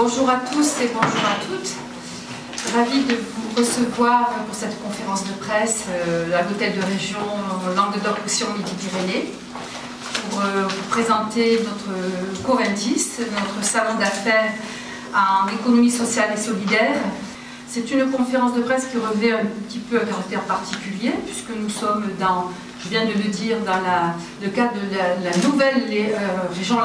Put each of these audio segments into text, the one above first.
Bonjour à tous et bonjour à toutes. Ravie de vous recevoir pour cette conférence de presse à l'hôtel de région Languedoc-Roussillon Midi-Pyrénées pour vous présenter notre Coventis, notre salon d'affaires en économie sociale et solidaire. C'est une conférence de presse qui revêt un petit peu un caractère particulier puisque nous sommes dans, je viens de le dire, dans le cadre de la nouvelle région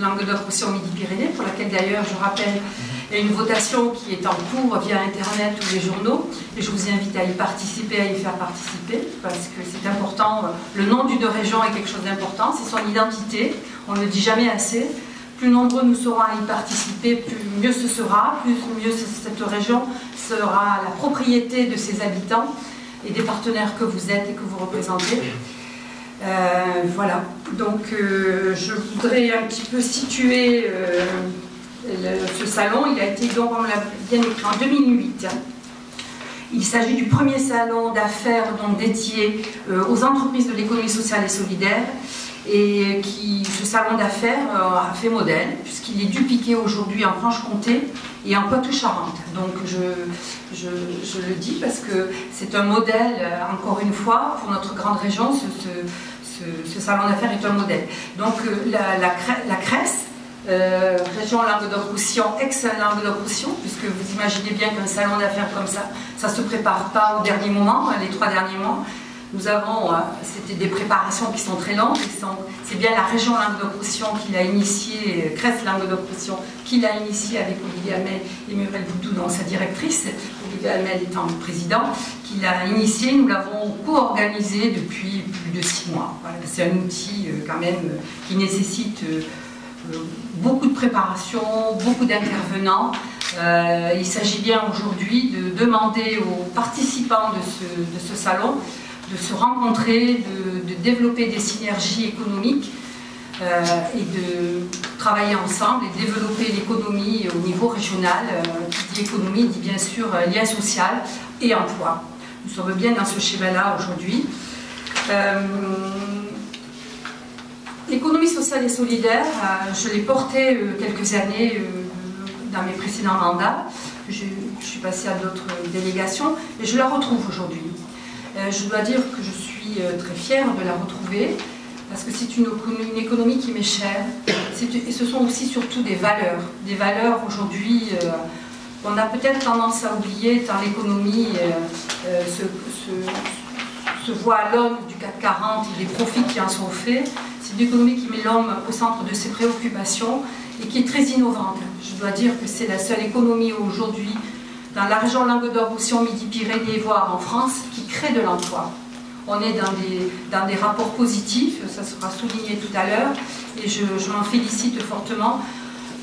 Languedoc-Roussillon Midi-Pyrénées, pour laquelle d'ailleurs, je rappelle, il y a une votation qui est en cours via Internet ou les journaux, et je vous invite à y participer, à y faire participer, parce que c'est important. Le nom d'une région est quelque chose d'important, c'est son identité, on ne le dit jamais assez. Plus nombreux nous serons à y participer, plus mieux ce sera, plus mieux cette région sera la propriété de ses habitants et des partenaires que vous êtes et que vous représentez. Voilà, donc je voudrais un petit peu situer ce salon. Il a été, donc, on l'a bien écrit, en 2008. Il s'agit du premier salon d'affaires dédié aux entreprises de l'économie sociale et solidaire, et ce salon d'affaires a fait modèle, puisqu'il est dupliqué aujourd'hui en Franche-Comté et en Poitou-Charentes. Donc je le dis parce que c'est un modèle, encore une fois, pour notre grande région. Ce salon d'affaires est un modèle. Donc la CRES, région Languedoc-Roussillon, ex-Languedoc-Roussillon, puisque vous imaginez bien qu'un salon d'affaires comme ça ne se prépare pas au dernier moment, les 3 derniers mois. Nous avons, c'était des préparations qui sont très longues. C'est bien la région Languedoc-Roussillon qui l'a initié, CRES Languedoc-Roussillon, qui l'a initié avec Olivier Hamel et Muriel Boudou, donc sa directrice, Olivier Hamel étant le président, qui l'a initié. Nous l'avons co-organisé depuis plus de 6 mois. Voilà, c'est un outil quand même qui nécessite beaucoup de préparation, beaucoup d'intervenants. Il s'agit bien aujourd'hui de demander aux participants de ce salon de se rencontrer, de développer des synergies économiques et de travailler ensemble et développer l'économie au niveau régional. Qui dit économie dit bien sûr lien social et emploi. Nous sommes bien dans ce schéma-là aujourd'hui. L'économie sociale et solidaire, je l'ai portée quelques années dans mes précédents mandats. Je suis passée à d'autres délégations et je la retrouve aujourd'hui. Je dois dire que je suis très fière de la retrouver parce que c'est une économie qui m'est chère et ce sont aussi surtout des valeurs aujourd'hui qu'on a peut-être tendance à oublier tant l'économie se voit à l'aune du CAC 40 et des profits qui en sont faits. C'est une économie qui met l'homme au centre de ses préoccupations et qui est très innovante. Je dois dire que c'est la seule économie aujourd'hui dans la région Languedoc-Roussillon Midi-Pyrénées, voire en France, qui crée de l'emploi. On est dans des rapports positifs, ça sera souligné tout à l'heure, et je m'en félicite fortement.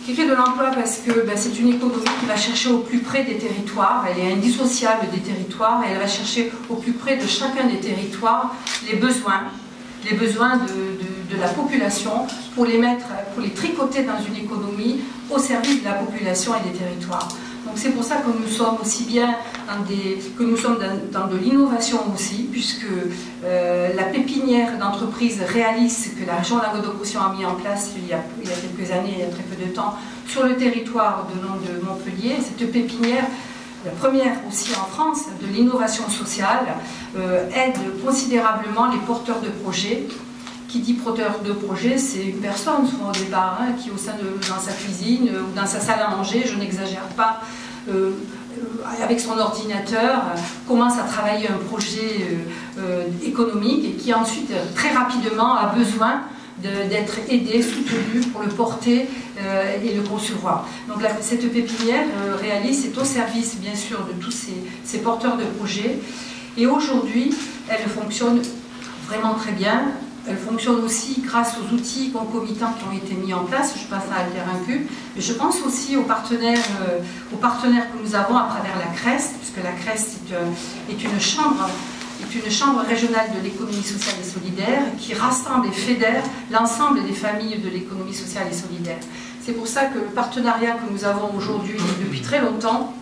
Qui crée de l'emploi parce que c'est une économie qui va chercher au plus près des territoires, elle est indissociable des territoires, et elle va chercher au plus près de chacun des territoires les besoins de la population pour les tricoter dans une économie au service de la population et des territoires. Donc c'est pour ça que nous sommes aussi bien dans de l'innovation aussi, puisque la pépinière d'entreprise réaliste que la région Languedoc-Roussillon a mis en place il y a quelques années, il y a très peu de temps, sur le territoire de Montpellier, cette pépinière, la première aussi en France, de l'innovation sociale, aide considérablement les porteurs de projets. Qui dit porteur de projet, c'est une personne, souvent au départ, qui dans sa cuisine ou dans sa salle à manger, je n'exagère pas, avec son ordinateur, commence à travailler un projet économique et qui ensuite, très rapidement, a besoin d'être aidé, soutenu pour le porter et le concevoir. Donc cette pépinière réaliste est au service, bien sûr, de tous ces porteurs de projets. Et aujourd'hui, elle fonctionne vraiment très bien. Elle fonctionne aussi grâce aux outils concomitants qui ont été mis en place. Je pense à Alterincu, mais je pense aussi aux partenaires que nous avons à travers la CRES, puisque la CRES est une chambre régionale de l'économie sociale et solidaire qui rassemble et fédère l'ensemble des familles de l'économie sociale et solidaire. C'est pour ça que le partenariat que nous avons aujourd'hui depuis très longtemps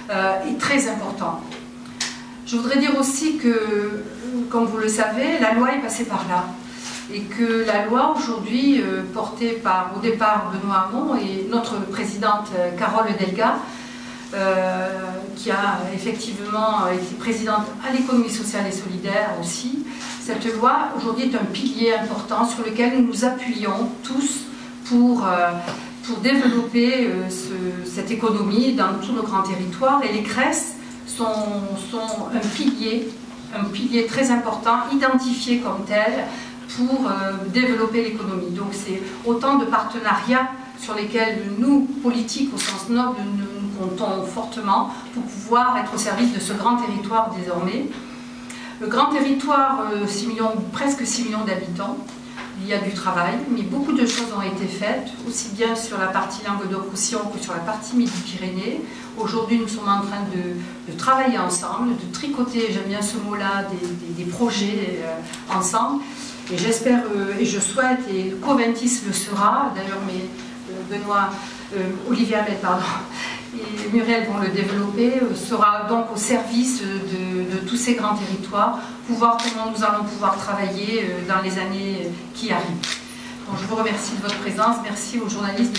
est très important. Je voudrais dire aussi que, comme vous le savez, la loi est passée par là. et que la loi aujourd'hui, portée par au départ Benoît Hamon et notre présidente Carole Delga, qui a effectivement été présidente à l'économie sociale et solidaire aussi, cette loi aujourd'hui est un pilier important sur lequel nous nous appuyons tous pour développer cette économie dans tout le grand territoire. Et les CRES sont un pilier très important, identifié comme tel, pour développer l'économie. Donc c'est autant de partenariats sur lesquels nous, politiques au sens noble, nous comptons fortement pour pouvoir être au service de ce grand territoire désormais. Le grand territoire, presque 6 millions d'habitants, il y a du travail, mais beaucoup de choses ont été faites, aussi bien sur la partie Languedoc-Roussillon que sur la partie Midi-Pyrénées. Aujourd'hui, nous sommes en train de travailler ensemble, de tricoter, j'aime bien ce mot-là, des projets ensemble. Et j'espère, et je souhaite, et Coventis le sera, d'ailleurs, mais Olivier Hamel, pardon, et Muriel vont le développer, sera donc au service de tous ces grands territoires, pour voir comment nous allons pouvoir travailler dans les années qui arrivent. Donc, je vous remercie de votre présence, merci aux journalistes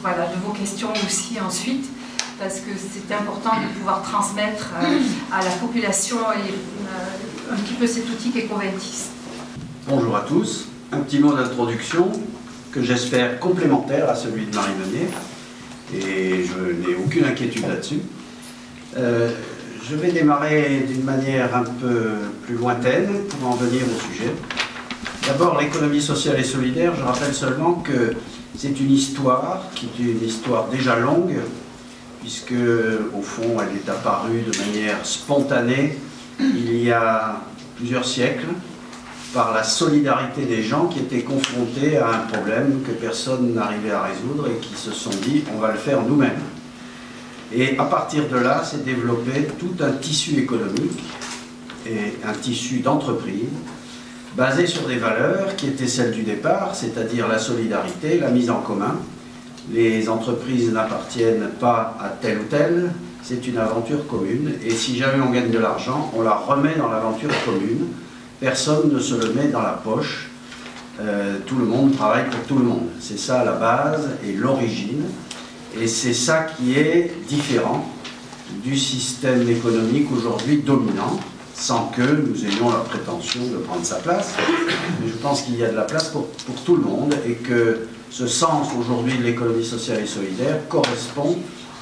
de vos questions aussi ensuite, parce que c'est important de pouvoir transmettre à la population un petit peu cet outil qu'est Coventis. Bonjour à tous, un petit mot d'introduction que j'espère complémentaire à celui de Marie Meunier, et je n'ai aucune inquiétude là-dessus. Je vais démarrer d'une manière un peu plus lointaine pour en venir au sujet. D'abord, l'économie sociale et solidaire, je rappelle seulement que c'est une histoire qui est une histoire déjà longue, puisque au fond elle est apparue de manière spontanée il y a plusieurs siècles, par la solidarité des gens qui étaient confrontés à un problème que personne n'arrivait à résoudre et qui se sont dit on va le faire nous-mêmes. Et à partir de là s'est développé tout un tissu économique et un tissu d'entreprise basé sur des valeurs qui étaient celles du départ, c'est-à-dire la solidarité, la mise en commun. Les entreprises n'appartiennent pas à tel ou tel, c'est une aventure commune et si jamais on gagne de l'argent, on la remet dans l'aventure commune. Personne ne se le met dans la poche, tout le monde travaille pour tout le monde. C'est ça la base et l'origine, et c'est ça qui est différent du système économique aujourd'hui dominant, sans que nous ayons la prétention de prendre sa place. Mais je pense qu'il y a de la place pour tout le monde, et que ce sens aujourd'hui de l'économie sociale et solidaire correspond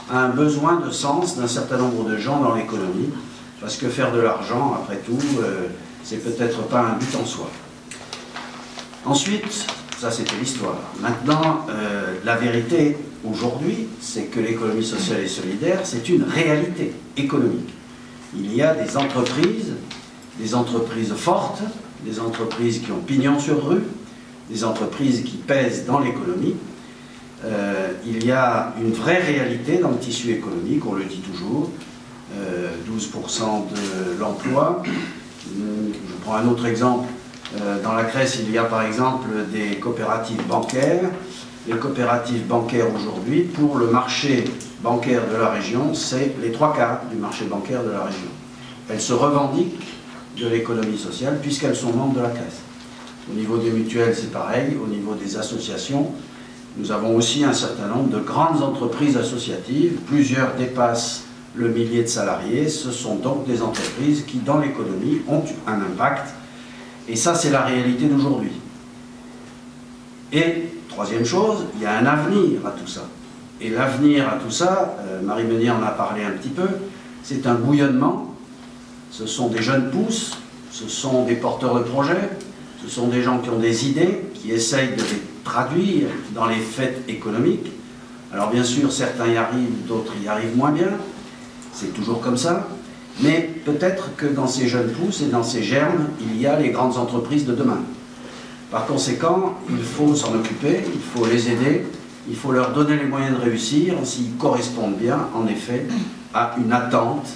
à un besoin de sens d'un certain nombre de gens dans l'économie, parce que faire de l'argent, après tout, c'est peut-être pas un but en soi. Ensuite, ça c'était l'histoire. Maintenant, la vérité aujourd'hui, c'est que l'économie sociale et solidaire, c'est une réalité économique. Il y a des entreprises fortes, des entreprises qui ont pignon sur rue, des entreprises qui pèsent dans l'économie. Il y a une vraie réalité dans le tissu économique, on le dit toujours, 12% de l'emploi. Je prends un autre exemple. Dans la Crèce, il y a par exemple des coopératives bancaires. Les coopératives bancaires aujourd'hui, pour le marché bancaire de la région, c'est les 3/4 du marché bancaire de la région. Elles se revendiquent de l'économie sociale puisqu'elles sont membres de la Crèce. Au niveau des mutuelles, c'est pareil. Au niveau des associations, nous avons aussi un certain nombre de grandes entreprises associatives. Plusieurs dépassent le millier de salariés. Ce sont donc des entreprises qui, dans l'économie, ont un impact. Et ça, c'est la réalité d'aujourd'hui. Et, troisième chose, il y a un avenir à tout ça. Et l'avenir à tout ça, Marie Meunier en a parlé un petit peu, c'est un bouillonnement. Ce sont des jeunes pousses, ce sont des porteurs de projets, ce sont des gens qui ont des idées, qui essayent de les traduire dans les faits économiques. Alors bien sûr, certains y arrivent, d'autres y arrivent moins bien. C'est toujours comme ça. Mais peut-être que dans ces jeunes pousses et dans ces germes, il y a les grandes entreprises de demain. Par conséquent, il faut s'en occuper, il faut les aider, il faut leur donner les moyens de réussir s'ils correspondent bien, en effet, à une attente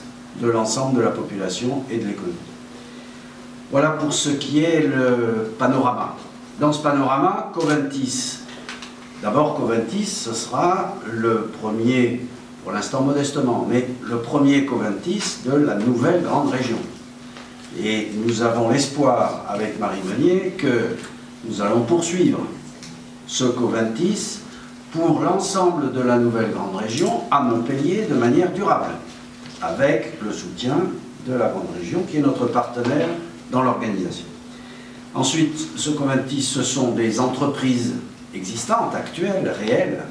de l'ensemble de la population et de l'économie. Voilà pour ce qui est le panorama. Dans ce panorama, Coventis. D'abord, Coventis, ce sera le premier, pour l'instant modestement, mais le premier Coventis de la nouvelle grande région. Et nous avons l'espoir, avec Marie Meunier, que nous allons poursuivre ce Coventis pour l'ensemble de la nouvelle grande région à Montpellier de manière durable, avec le soutien de la grande région qui est notre partenaire dans l'organisation. Ensuite, ce Coventis, ce sont des entreprises existantes, actuelles, réelles,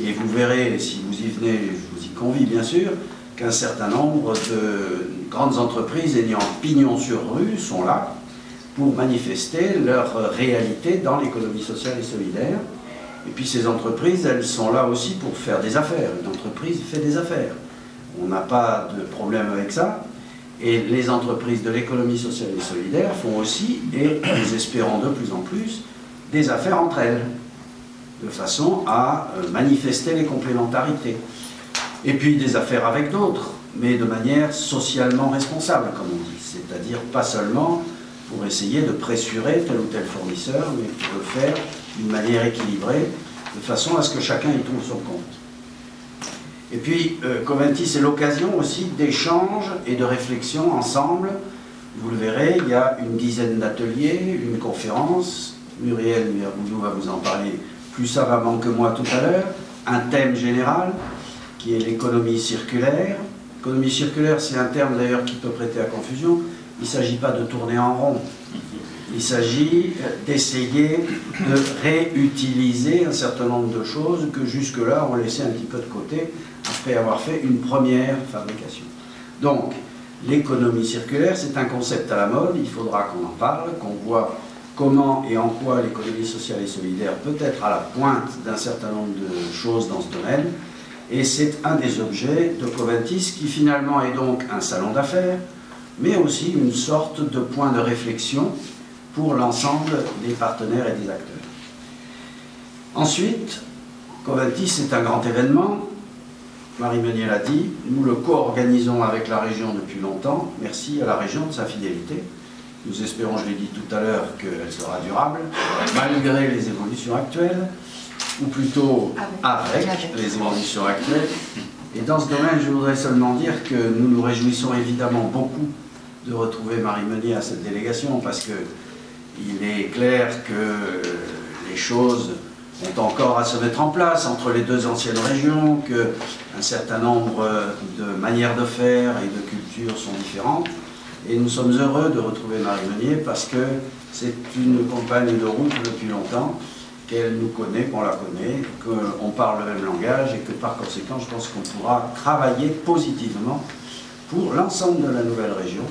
et vous verrez, si vous y venez, je vous y convie bien sûr, qu'un certain nombre de grandes entreprises ayant pignon sur rue sont là pour manifester leur réalité dans l'économie sociale et solidaire. Et puis ces entreprises, elles sont là aussi pour faire des affaires. Une entreprise fait des affaires. On n'a pas de problème avec ça. Et les entreprises de l'économie sociale et solidaire font aussi, et nous espérons de plus en plus, des affaires entre elles, de façon à manifester les complémentarités. Et puis des affaires avec d'autres, mais de manière socialement responsable, comme on dit. C'est-à-dire pas seulement pour essayer de pressurer tel ou tel fournisseur, mais pour le faire d'une manière équilibrée, de façon à ce que chacun y trouve son compte. Et puis, Coventis est l'occasion aussi d'échanges et de réflexions ensemble. Vous le verrez, il y a une dizaine d'ateliers, une conférence. Muriel Miraboudou va vous en parler plus savamment que moi tout à l'heure. Un thème général qui est l'économie circulaire. L'économie circulaire, c'est un terme d'ailleurs qui peut prêter à confusion. Il ne s'agit pas de tourner en rond. Il s'agit d'essayer de réutiliser un certain nombre de choses que jusque-là on laissait un petit peu de côté après avoir fait une première fabrication. Donc, l'économie circulaire, c'est un concept à la mode, il faudra qu'on en parle, qu'on voit comment et en quoi l'économie sociale et solidaire peut être à la pointe d'un certain nombre de choses dans ce domaine. Et c'est un des objets de Coventis qui finalement est donc un salon d'affaires, mais aussi une sorte de point de réflexion pour l'ensemble des partenaires et des acteurs. Ensuite, Coventis est un grand événement. Marie Meunier l'a dit, nous le co-organisons avec la région depuis longtemps. Merci à la région de sa fidélité. Nous espérons, je l'ai dit tout à l'heure, qu'elle sera durable, malgré les évolutions actuelles, ou plutôt avec les évolutions actuelles. Et dans ce domaine, je voudrais seulement dire que nous nous réjouissons évidemment beaucoup de retrouver Marie Meunier à cette délégation, parce qu'il est clair que les choses ont encore à se mettre en place entre les deux anciennes régions, qu'un certain nombre de manières de faire et de cultures sont différentes. Et nous sommes heureux de retrouver Marie Meunier parce que c'est une compagne de route depuis longtemps, qu'elle nous connaît, qu'on la connaît, qu'on parle le même langage et que par conséquent, je pense qu'on pourra travailler positivement pour l'ensemble de la nouvelle région.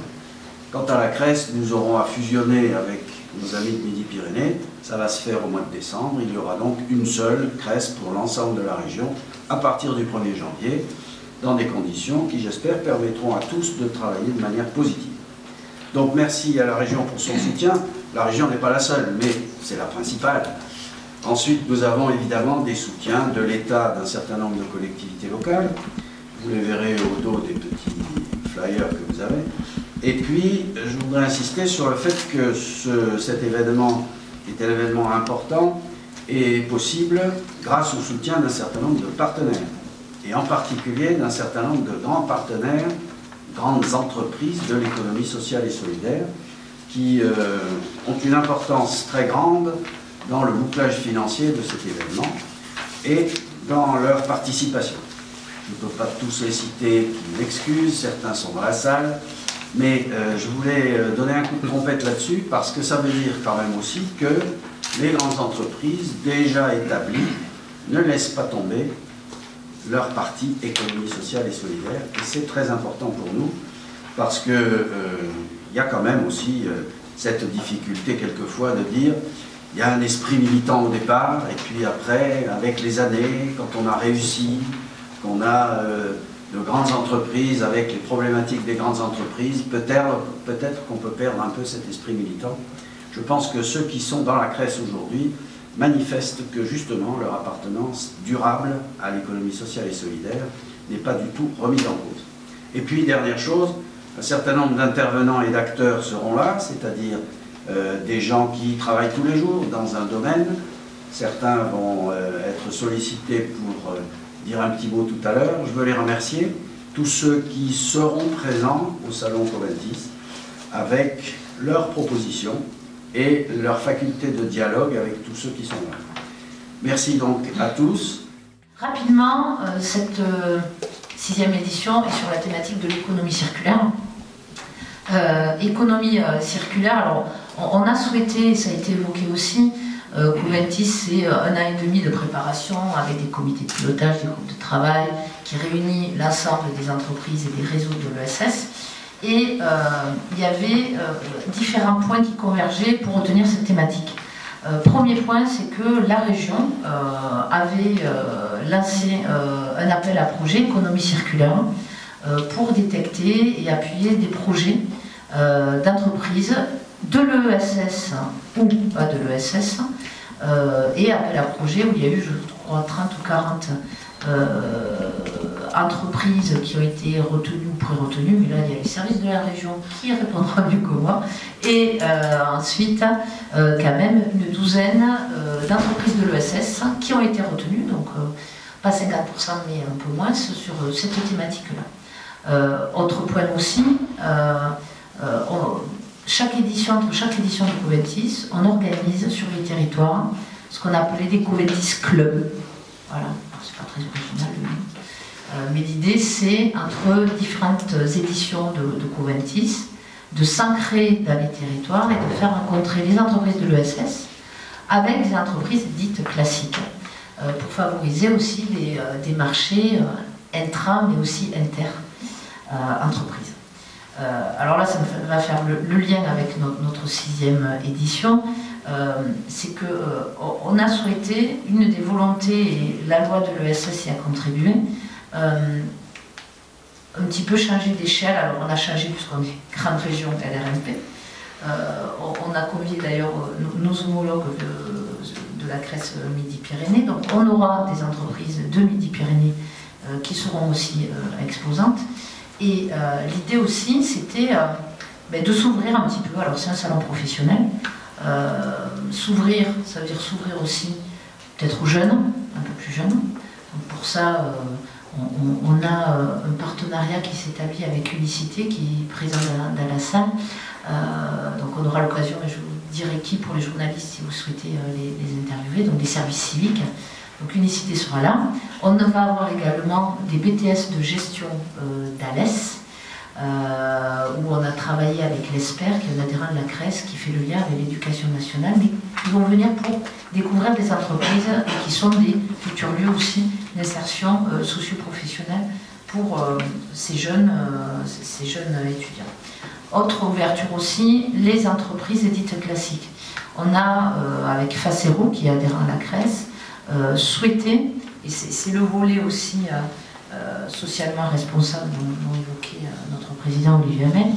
Quant à la Cresse, nous aurons à fusionner avec nos amis de Midi-Pyrénées. Ça va se faire au mois de décembre. Il y aura donc une seule Cresse pour l'ensemble de la région à partir du 1er janvier, dans des conditions qui, j'espère, permettront à tous de travailler de manière positive. Donc merci à la région pour son soutien. La région n'est pas la seule, mais c'est la principale. Ensuite, nous avons évidemment des soutiens de l'État d'un certain nombre de collectivités locales. Vous les verrez au dos des petits flyers que vous avez. Et puis, je voudrais insister sur le fait que cet événement est un événement important et possible grâce au soutien d'un certain nombre de partenaires. Et en particulier d'un certain nombre de grands partenaires, grandes entreprises de l'économie sociale et solidaire qui ont une importance très grande dans le bouclage financier de cet événement et dans leur participation. Je ne peux pas tous les citer, qui m'excusent, certains sont dans la salle, mais je voulais donner un coup de trompette là-dessus parce que ça veut dire quand même aussi que les grandes entreprises déjà établies ne laissent pas tomber leur partie économie sociale et solidaire. Et c'est très important pour nous parce qu'il y a quand même aussi cette difficulté quelquefois de dire il y a un esprit militant au départ et puis après, avec les années, quand on a réussi, qu'on a de grandes entreprises avec les problématiques des grandes entreprises, peut-être qu'on peut perdre un peu cet esprit militant. Je pense que ceux qui sont dans la Cresse aujourd'hui manifestent que justement leur appartenance durable à l'économie sociale et solidaire n'est pas du tout remise en cause. Et puis, dernière chose, un certain nombre d'intervenants et d'acteurs seront là, c'est-à-dire des gens qui travaillent tous les jours dans un domaine. Certains vont être sollicités pour dire un petit mot tout à l'heure. Je veux les remercier, tous ceux qui seront présents au Salon Coventis avec leurs propositions et leur faculté de dialogue avec tous ceux qui sont là. Merci donc à tous. Rapidement, cette 6e édition est sur la thématique de l'économie circulaire. Économie circulaire, alors on a souhaité, ça a été évoqué aussi, Coventis, c'est 1 an et demi de préparation avec des comités de pilotage, des groupes de travail qui réunit l'ensemble des entreprises et des réseaux de l'ESS. Et il y avait différents points qui convergeaient pour retenir cette thématique. Premier point, c'est que la région avait lancé un appel à projet économie circulaire pour détecter et appuyer des projets d'entreprises de l'ESS ou pas de l'ESS et appel à projet où il y a eu, je crois, 30 ou 40 entreprises qui ont été retenues ou pré-retenues, mais là il y a les services de la région qui répondront mieux que moi, et ensuite quand même une douzaine d'entreprises de l'ESS qui ont été retenues, donc pas 50% mais un peu moins sur cette thématique-là. Autre point aussi, entre chaque édition de Coventis, on organise sur les territoires ce qu'on appelait des Coventis Clubs. Voilà, c'est pas très original, mais l'idée c'est entre différentes éditions de Coventis de s'ancrer dans les territoires et de faire rencontrer les entreprises de l'ESS avec des entreprises dites classiques pour favoriser aussi des marchés intra mais aussi inter-entreprises. Alors là, ça va faire le lien avec notre 6e édition. C'est qu'on a souhaité, une des volontés, et la loi de l'ESS y a contribué, un petit peu changer d'échelle. Alors on a changé puisqu'on est grande région LRMP. On a convié d'ailleurs nos homologues de la CRES Midi-Pyrénées. Donc on aura des entreprises de Midi-Pyrénées qui seront aussi exposantes. Et l'idée aussi, c'était de s'ouvrir un petit peu. Alors c'est un salon professionnel. S'ouvrir, ça veut dire s'ouvrir aussi peut-être aux jeunes, un peu plus jeunes. Donc pour ça, on a un partenariat qui s'établit avec Unicité qui est présent dans la salle. Donc on aura l'occasion, et je vous dirai qui pour les journalistes si vous souhaitez les interviewer, donc des services civiques. Donc Unicité sera là. On va avoir également des BTS de gestion d'Alès, où on a travaillé avec l'ESPER, qui est un adhérent de la CRES, qui fait le lien avec l'éducation nationale, mais qui vont venir pour découvrir des entreprises qui sont des futurs lieux aussi d'insertion socio-professionnelle pour ces jeunes étudiants. Autre ouverture aussi, les entreprises dites classiques. On a, avec Facero, qui est adhérent à la CRES, souhaité, et c'est le volet aussi socialement responsable dont évoquait notre président Olivier Hamel,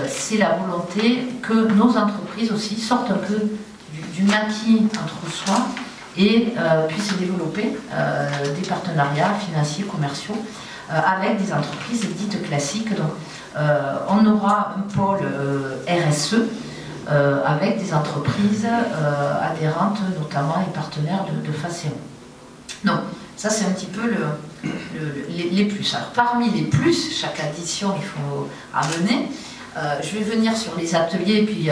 c'est la volonté que nos entreprises aussi sortent un peu du maquis entre soi et puissent développer des partenariats financiers, commerciaux avec des entreprises dites classiques. Donc, on aura un pôle RSE avec des entreprises adhérentes, notamment et partenaires de Facero. Donc, ça c'est un petit peu les plus. Alors, parmi les plus, chaque édition il faut amener. Je vais venir sur les ateliers, et puis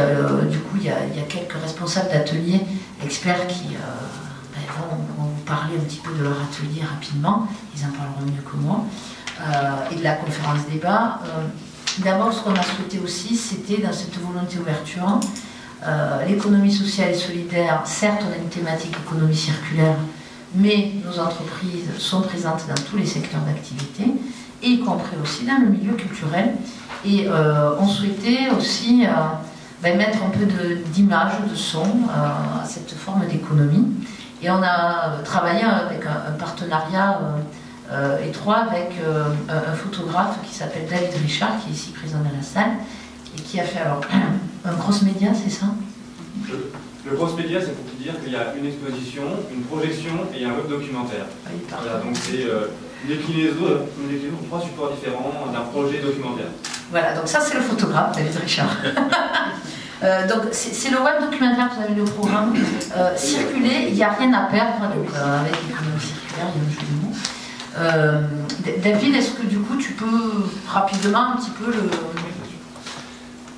du coup il y a quelques responsables d'ateliers, experts qui vont vous parler un petit peu de leur atelier rapidement, ils en parleront mieux que moi, et de la conférence débat. D'abord, ce qu'on a souhaité aussi, c'était dans cette volonté d'ouverture, l'économie sociale et solidaire. Certes, on a une thématique économie circulaire, mais nos entreprises sont présentes dans tous les secteurs d'activité, et y compris aussi dans le milieu culturel. Et on souhaitait aussi mettre un peu d'image, de son à cette forme d'économie. Et on a travaillé avec un partenariat étroit avec un photographe qui s'appelle David Richard, qui est ici présent dans la salle, et qui a fait alors un cross-média, c'est ça? Le cross-média, c'est pour te dire qu'il y a une exposition, une projection et un web documentaire. Oui, voilà, donc c'est une déclinaison de 3 supports différents d'un projet documentaire. Voilà, donc ça c'est le photographe, David Richard. Donc c'est le web documentaire, vous avez le programme. Circuler, il n'y a rien à perdre, donc avec l'économie circulaire, il y a un jeu de mots. David, est-ce que du coup tu peux rapidement un petit peu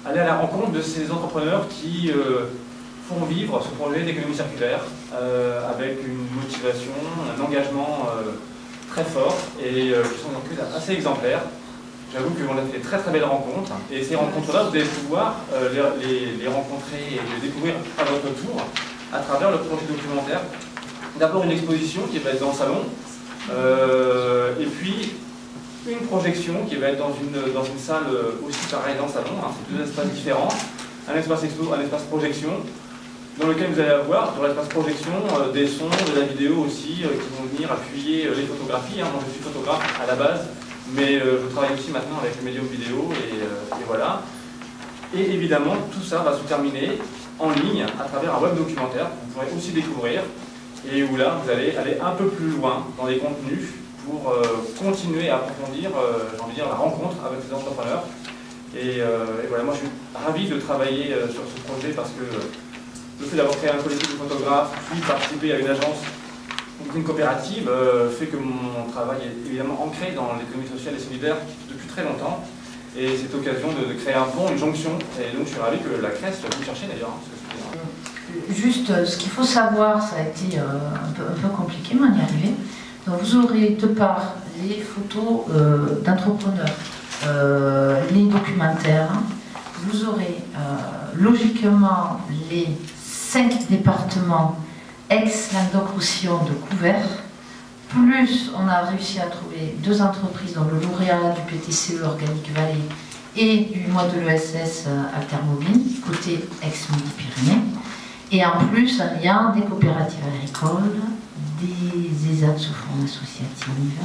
aller à la rencontre de ces entrepreneurs qui font vivre ce projet d'économie circulaire avec une motivation, un engagement très fort et qui sont assez exemplaires. J'avoue qu'on a fait de très très belles rencontres et ces rencontres-là, vous allez pouvoir les rencontrer et les découvrir à votre tour à travers le projet documentaire. D'abord une exposition qui va être dans le salon et puis une projection qui va être dans une salle aussi pareille dans le salon. Hein, c'est deux espaces différents, un espace expo, un espace projection, dans lequel vous allez avoir, dans l'espace projection, des sons, de la vidéo aussi, qui vont venir appuyer les photographies. Hein. Moi je suis photographe à la base, mais je travaille aussi maintenant avec le médium vidéo, et voilà. Et évidemment, tout ça va se terminer en ligne à travers un web documentaire que vous pourrez aussi découvrir, et où là, vous allez aller un peu plus loin dans les contenus pour continuer à approfondir, j'ai envie de dire, la rencontre avec ces entrepreneurs. Et voilà, moi je suis ravi de travailler sur ce projet parce que le fait d'avoir créé un collectif de photographes, puis participer à une agence ou une coopérative, fait que mon travail est évidemment ancré dans l'économie sociale et solidaire depuis très longtemps. Et cette occasion de créer un pont, une jonction, et donc je suis ravi que la CRES soit venue chercher d'ailleurs. Juste, ce qu'il faut savoir, ça a été un peu compliqué, mais on y est arrivé. Donc vous aurez de part les photos d'entrepreneurs, les documentaires, vous aurez logiquement les 5 départements ex-Languedoc-Roussillon de couvert, plus on a réussi à trouver 2 entreprises, dont le lauréat du PTCE Organique Vallée et du mois de l'ESS Altermobile, côté ex-Midi-Pyrénées, et en plus un lien des coopératives agricoles, des ESAT sous forme associative,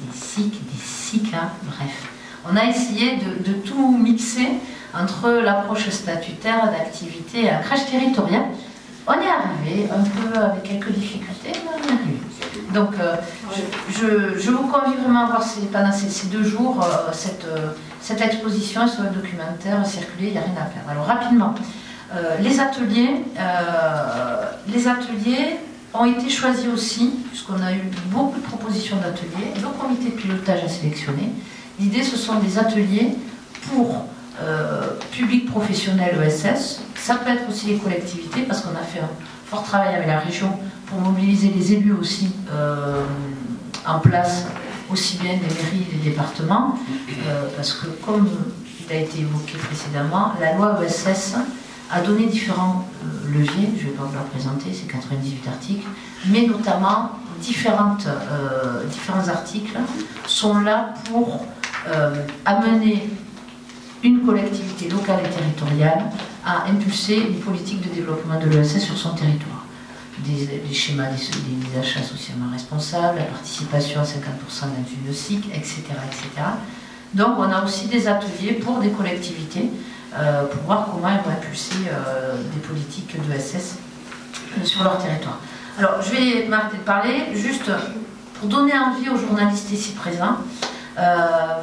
des SIC, des SICA, bref. On a essayé de tout mixer entre l'approche statutaire d'activité et la crèche territoriale. On y est arrivé, un peu avec quelques difficultés, mais on y est arrivé. Donc, je vous convie vraiment à voir pendant ces 2 jours cette exposition sur le documentaire circuler, il n'y a rien à faire. Alors, rapidement, les ateliers ont été choisis aussi, puisqu'on a eu beaucoup de propositions d'ateliers. Le comité de pilotage a sélectionné. L'idée, ce sont des ateliers pour public professionnel ESS. Ça peut être aussi les collectivités, parce qu'on a fait un fort travail avec la région pour mobiliser les élus aussi en place, aussi bien des mairies et des départements, parce que comme il a été évoqué précédemment, la loi ESS a donné différents leviers, je ne vais pas vous la présenter, c'est 98 articles, mais notamment différents articles sont là pour amener une collectivité locale et territoriale à impulser une politique de développement de l'ESS sur son territoire. Des schémas des achats socialement responsables, la participation à 50% dans une SIC, etc., etc. Donc on a aussi des ateliers pour des collectivités pour voir comment elles vont impulser des politiques d'ESS sur leur territoire. Alors je vais m'arrêter de parler, juste pour donner envie aux journalistes ici présents.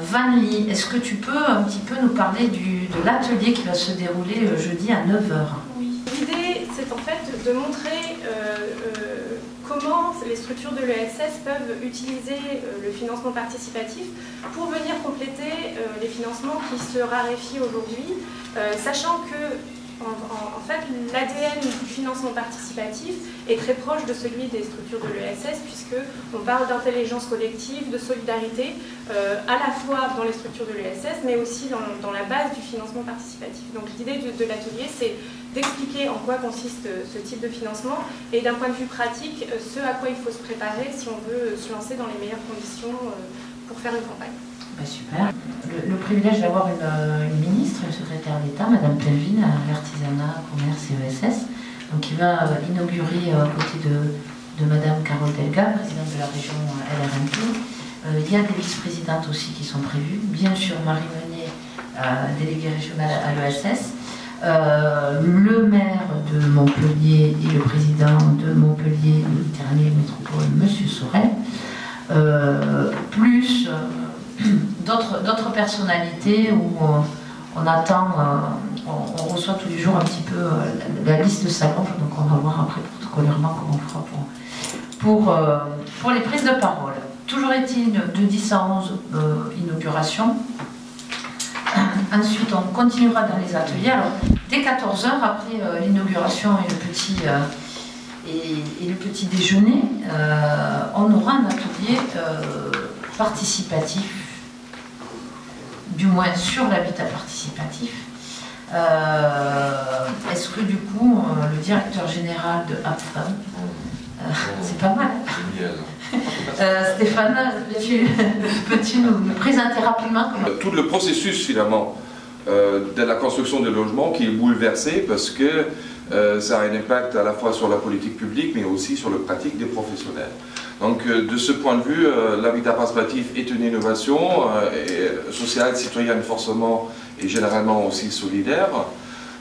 Vanli, est-ce que tu peux un petit peu nous parler de l'atelier qui va se dérouler jeudi à 9h? Oui, l'idée c'est en fait de montrer comment les structures de l'ESS peuvent utiliser le financement participatif pour venir compléter les financements qui se raréfient aujourd'hui, sachant que en fait, l'ADN du financement participatif est très proche de celui des structures de l'ESS, puisqu'on parle d'intelligence collective, de solidarité, à la fois dans les structures de l'ESS, mais aussi dans la base du financement participatif. Donc l'idée de l'atelier, c'est d'expliquer en quoi consiste ce type de financement, et d'un point de vue pratique, ce à quoi il faut se préparer si on veut se lancer dans les meilleures conditions pour faire une campagne. Bah super. Le privilège d'avoir une ministre, une secrétaire d'État, Madame Pelvin, à l'artisanat, commerce et ESS, donc qui va inaugurer à côté de Madame Carole Delga, présidente de la région LRMP. Il y a des vice-présidentes aussi qui sont prévues. Bien sûr, Marie Meunier, déléguée régionale à l'ESS. Le maire de Montpellier et le président de Montpellier, Méditerranée Métropole, Monsieur Sorel. Plus d'autres personnalités où on attend, on reçoit tous les jours un petit peu la liste de s'allonge, donc on va voir après protocolairement comment on fera pour les prises de parole. Toujours est-il de 10 à 11 inauguration. Ensuite, on continuera dans les ateliers. Alors, dès 14 h, après l'inauguration et le petit déjeuner, on aura un atelier participatif, du moins sur l'habitat participatif. Est-ce que du coup, le directeur général de APFAM, c'est pas mal. Stéphane, peux-tu nous présenter rapidement tout le processus finalement de la construction de logements qui est bouleversé parce que ça a un impact à la fois sur la politique publique mais aussi sur la pratique des professionnels. Donc de ce point de vue, l'habitat participatif est une innovation sociale, citoyenne forcément et généralement aussi solidaire.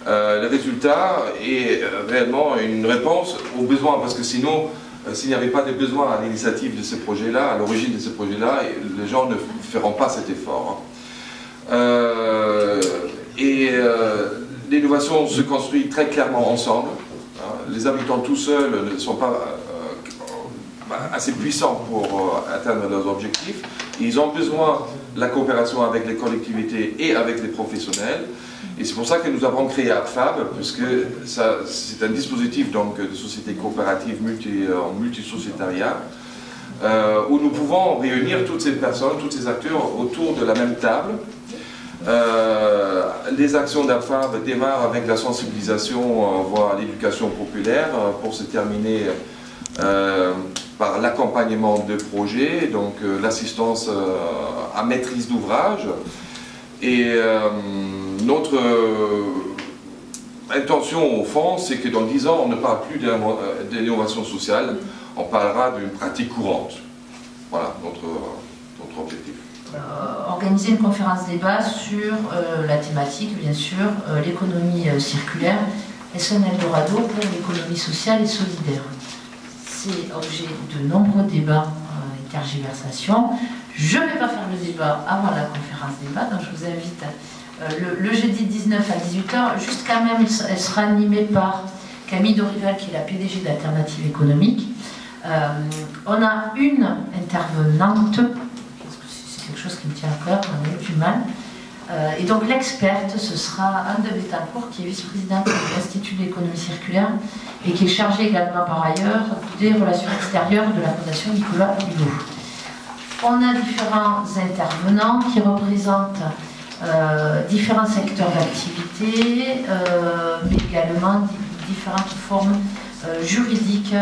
Le résultat est réellement une réponse aux besoins parce que sinon, s'il n'y avait pas de besoin à l'initiative de ce projet-là, à l'origine de ce projet-là, les gens ne feront pas cet effort. L'innovation se construit très clairement ensemble. Les habitants tout seuls ne sont pas assez puissants pour atteindre leurs objectifs. Ils ont besoin de la coopération avec les collectivités et avec les professionnels. Et c'est pour ça que nous avons créé APFAB, puisque c'est un dispositif donc, de société coopérative en multisociétariat, où nous pouvons réunir toutes ces personnes, tous ces acteurs autour de la même table. Les actions d'APFAB démarrent avec la sensibilisation, voire l'éducation populaire, pour se terminer par l'accompagnement de projets, donc l'assistance à maîtrise d'ouvrage. Et notre intention au fond, c'est que dans 10 ans, on ne parle plus d'innovation sociale, on parlera d'une pratique courante. Voilà notre objectif. Organiser une conférence débat sur la thématique, bien sûr, l'économie circulaire. Est-ce un Eldorado pour l'économie sociale et solidaire? C'est objet de nombreux débats et tergiversations. Je ne vais pas faire le débat avant la conférence débat, donc je vous invite le jeudi 19 à 18 h, juste quand même, elle sera animée par Camille Dorival, qui est la PDG d'Alternative Économique. On a une intervenante, parce que c'est quelque chose qui me tient à cœur, on a eu du mal. Et donc l'experte, ce sera Anne de Bettencourt, qui est vice-présidente de l'Institut de l'économie circulaire et qui est chargée également par ailleurs des relations extérieures de la Fondation Nicolas Hulot. On a différents intervenants qui représentent différents secteurs d'activité, mais également différentes formes juridiques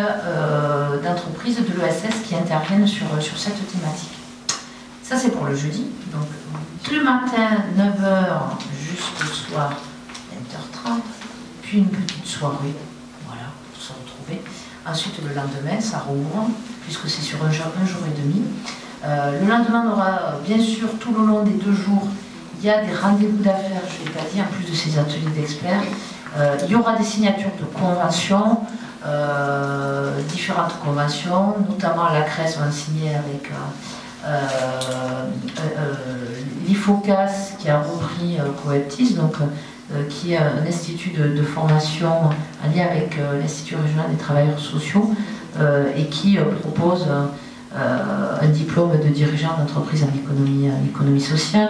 d'entreprises de l'ESS qui interviennent sur cette thématique. Ça, c'est pour le jeudi. Donc, le matin, 9 h jusqu'au soir, 20 h 30, puis une petite soirée, voilà, pour se retrouver. Ensuite, le lendemain, ça rouvre, puisque c'est sur un jour et demi. Le lendemain, on aura bien sûr tout le long des 2 jours, il y a des rendez-vous d'affaires, je ne l'ai pas dit, en plus de ces ateliers d'experts. Il y aura des signatures de conventions, différentes conventions, notamment la CRES va signer avec l'IFOCAS qui a repris Coeptis, donc, qui est un institut de formation en lien avec l'Institut régional des travailleurs sociaux et qui propose un diplôme de dirigeant d'entreprise en économie sociale.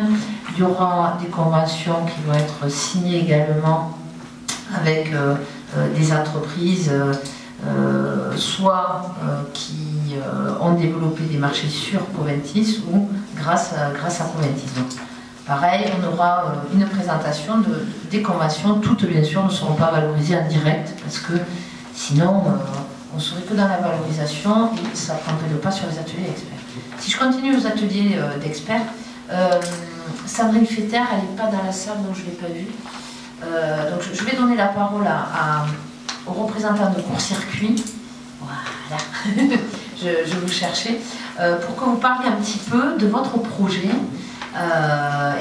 Il y aura des conventions qui vont être signées également avec des entreprises, soit qui ont développé des marchés sur Coventis ou grâce à Coventis. Donc, pareil, on aura une présentation des conventions. Toutes, bien sûr, ne seront pas valorisées en direct parce que sinon, on ne serait que dans la valorisation et ça ne prendrait le pas sur les ateliers d'experts. Si je continue aux ateliers d'experts, Sandrine Fetter, elle n'est pas dans la salle, donc je ne l'ai pas vue. Donc je vais donner la parole au représentant de Court-Circuit. Voilà, je vous cherchais, pour que vous parliez un petit peu de votre projet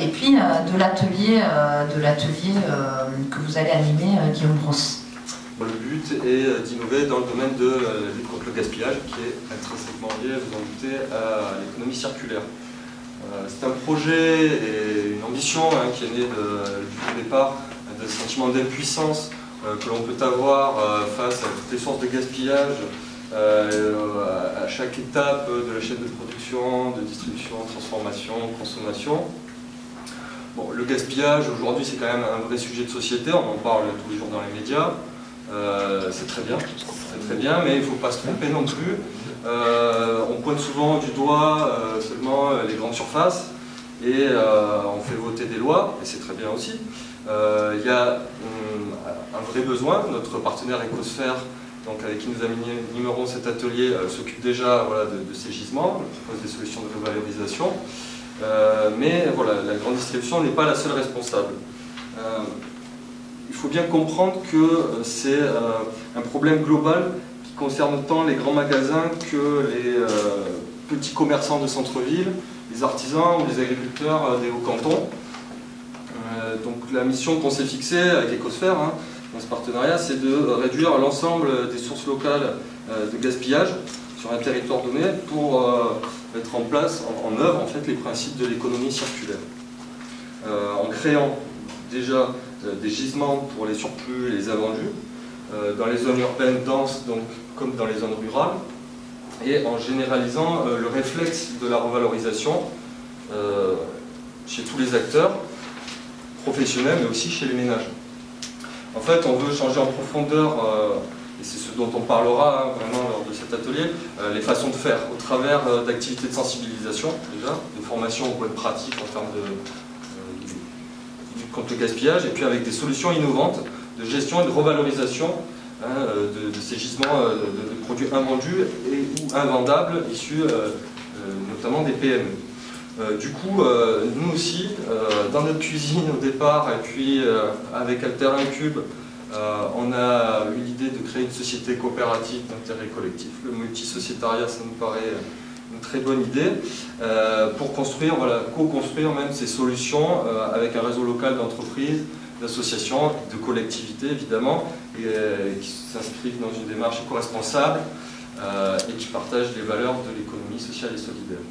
et puis de l'atelier que vous allez animer, Guillaume Brosse. Le but est d'innover dans le domaine de la lutte contre le gaspillage, qui est intrinsèquement lié, vous en doutez, à l'économie circulaire. C'est un projet et une ambition qui est née du départ d'un sentiment d'impuissance que l'on peut avoir face à toutes les sources de gaspillage, à chaque étape de la chaîne de production, de distribution, transformation, consommation. Bon, le gaspillage, aujourd'hui, c'est quand même un vrai sujet de société, on en parle tous les jours dans les médias. C'est très bien, mais il ne faut pas se tromper non plus. On pointe souvent du doigt seulement les grandes surfaces et on fait voter des lois, et c'est très bien aussi. Il y a un vrai besoin, notre partenaire Ecosphère, donc avec qui nous animerons cet atelier, s'occupe déjà voilà, de ces gisements, propose des solutions de revalorisation. Mais voilà, la grande distribution n'est pas la seule responsable. Il faut bien comprendre que c'est un problème global qui concerne tant les grands magasins que les petits commerçants de centre-ville, les artisans ou les agriculteurs des hauts cantons. Donc la mission qu'on s'est fixée avec Ecosphère, hein, dans ce partenariat, c'est de réduire l'ensemble des sources locales de gaspillage sur un territoire donné pour mettre en place, en œuvre en fait, les principes de l'économie circulaire. En créant déjà des gisements pour les surplus et les invendus, dans les zones urbaines denses donc, comme dans les zones rurales, et en généralisant le réflexe de la revalorisation chez tous les acteurs, professionnels mais aussi chez les ménages. En fait, on veut changer en profondeur, et c'est ce dont on parlera hein, vraiment lors de cet atelier, les façons de faire au travers d'activités de sensibilisation, déjà, de formation aux bonnes pratiques en termes de lutte contre le gaspillage, et puis avec des solutions innovantes de gestion et de revalorisation hein, de ces gisements de produits invendus et ou invendables issus notamment des PME. Du coup, nous aussi, dans notre cuisine au départ, et puis avec Alter Incube, on a eu l'idée de créer une société coopérative d'intérêt collectif. Le multisociétariat, ça nous paraît une très bonne idée, pour construire, voilà, co-construire même ces solutions avec un réseau local d'entreprises, d'associations, de collectivités évidemment, et qui s'inscrivent dans une démarche éco-responsable et qui partagent les valeurs de l'économie sociale et solidaire.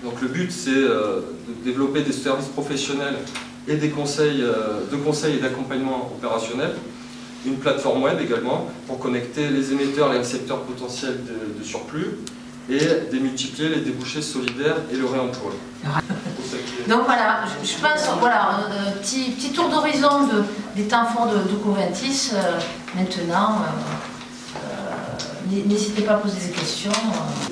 Donc le but, c'est de développer des services professionnels et des conseils, et d'accompagnement opérationnel, une plateforme web également, pour connecter les émetteurs et les récepteurs potentiels de surplus, et démultiplier les débouchés solidaires et le réemploi. Donc voilà, je pense, voilà, un petit tour d'horizon des temps forts de Coventis. Maintenant, n'hésitez pas à poser des questions.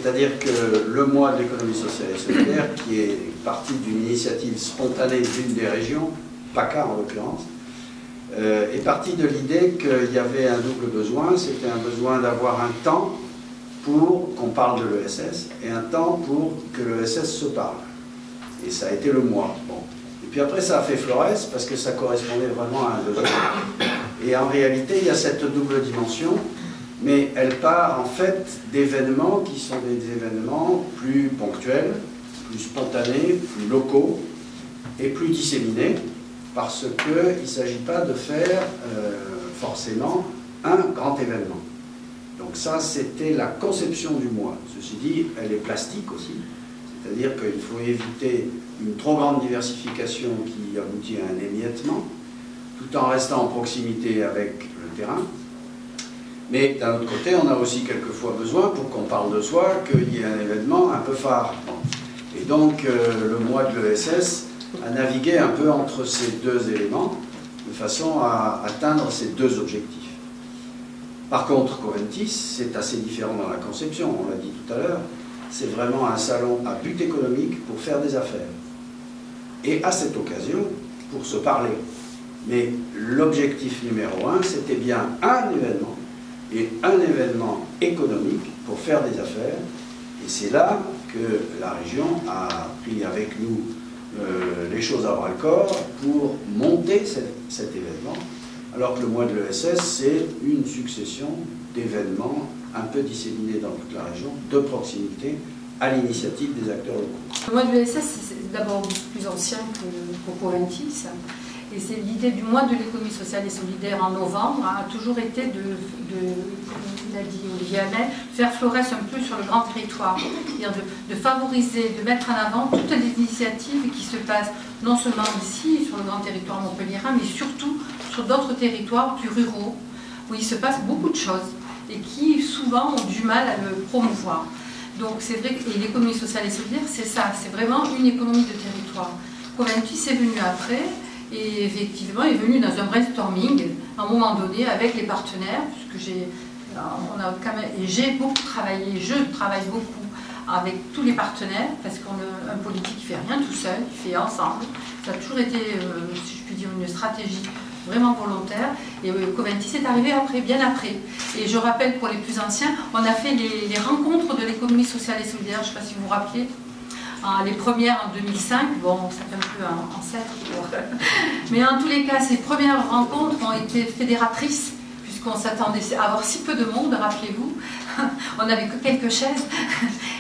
C'est-à-dire que le mois de l'économie sociale et solidaire, qui est parti d'une initiative spontanée d'une des régions, PACA en l'occurrence, est parti de l'idée qu'il y avait un double besoin. C'était un besoin d'avoir un temps pour qu'on parle de l'ESS et un temps pour que l'ESS se parle. Et ça a été le mois. Bon. Et puis après, ça a fait Flores parce que ça correspondait vraiment à un besoin. Et en réalité, il y a cette double dimension, mais elle part en fait d'événements qui sont des événements plus ponctuels, plus spontanés, plus locaux et plus disséminés, parce qu'il ne s'agit pas de faire forcément un grand événement. Donc ça, c'était la conception du mois. Ceci dit, elle est plastique aussi, c'est-à-dire qu'il faut éviter une trop grande diversification qui aboutit à un émiettement, tout en restant en proximité avec le terrain. Mais d'un autre côté, on a aussi quelquefois besoin, pour qu'on parle de soi, qu'il y ait un événement un peu phare. Et donc, le mois de l'ESS a navigué un peu entre ces deux éléments, de façon à atteindre ces deux objectifs. Par contre, Coventis, c'est assez différent dans la conception, on l'a dit tout à l'heure, c'est vraiment un salon à but économique pour faire des affaires. Et à cette occasion, pour se parler. Mais l'objectif numéro un, c'était bien un événement, et un événement économique pour faire des affaires. Et c'est là que la région a pris avec nous les choses à bras-le-corps pour monter cet événement. Alors que le mois de l'ESS, c'est une succession d'événements un peu disséminés dans toute la région, de proximité, à l'initiative des acteurs locaux. Le mois de l'ESS, c'est d'abord plus ancien que Coventis. Et c'est l'idée du mois de l'économie sociale et solidaire en novembre, a toujours été comme l'a dit Olivier Hamel, faire Flores un peu sur le grand territoire. C'est-à-dire de favoriser, de mettre en avant toutes les initiatives qui se passent non seulement ici, sur le grand territoire montpelliérain, mais surtout sur d'autres territoires plus ruraux, où il se passe beaucoup de choses et qui souvent ont du mal à le promouvoir. Donc c'est vrai que l'économie sociale et solidaire, c'est ça, c'est vraiment une économie de territoire. Coventis est venu après, et effectivement est venu dans un brainstorming, à un moment donné, avec les partenaires, puisque j'ai beaucoup travaillé, je travaille beaucoup avec tous les partenaires, parce qu'un politique qui ne fait rien tout seul, il fait ensemble. Ça a toujours été, si je puis dire, une stratégie vraiment volontaire, et Coventis est arrivé après, bien après. Et je rappelle, pour les plus anciens, on a fait les rencontres de l'économie sociale et solidaire, je ne sais pas si vous vous rappelez, les premières en 2005, bon, ça fait un peu un ancêtre, mais en tous les cas, ces premières rencontres ont été fédératrices, puisqu'on s'attendait à avoir si peu de monde, rappelez-vous, on n'avait que quelques chaises,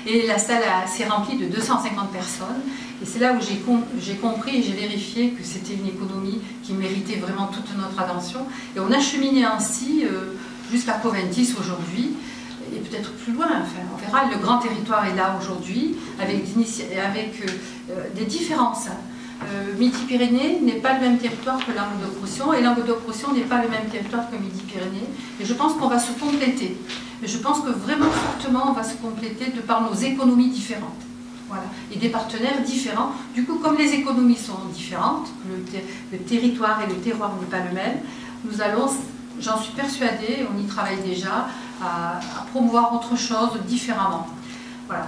et la salle s'est remplie de 250 personnes, et c'est là où j'ai compris et j'ai vérifié que c'était une économie qui méritait vraiment toute notre attention, et on a cheminé ainsi jusqu'à Coventis aujourd'hui, et peut-être plus loin, enfin, on verra, le grand territoire est là aujourd'hui, avec des différences. Midi-Pyrénées n'est pas le même territoire que Languedoc-Roussillon, et Languedoc-Roussillon n'est pas le même territoire que Midi-Pyrénées, et je pense qu'on va se compléter. Et je pense que vraiment fortement on va se compléter de par nos économies différentes. Voilà. Et des partenaires différents. Du coup, comme les économies sont différentes, le territoire et le terroir n'est pas le même, nous allons, j'en suis persuadée, on y travaille déjà, à promouvoir autre chose différemment. Voilà.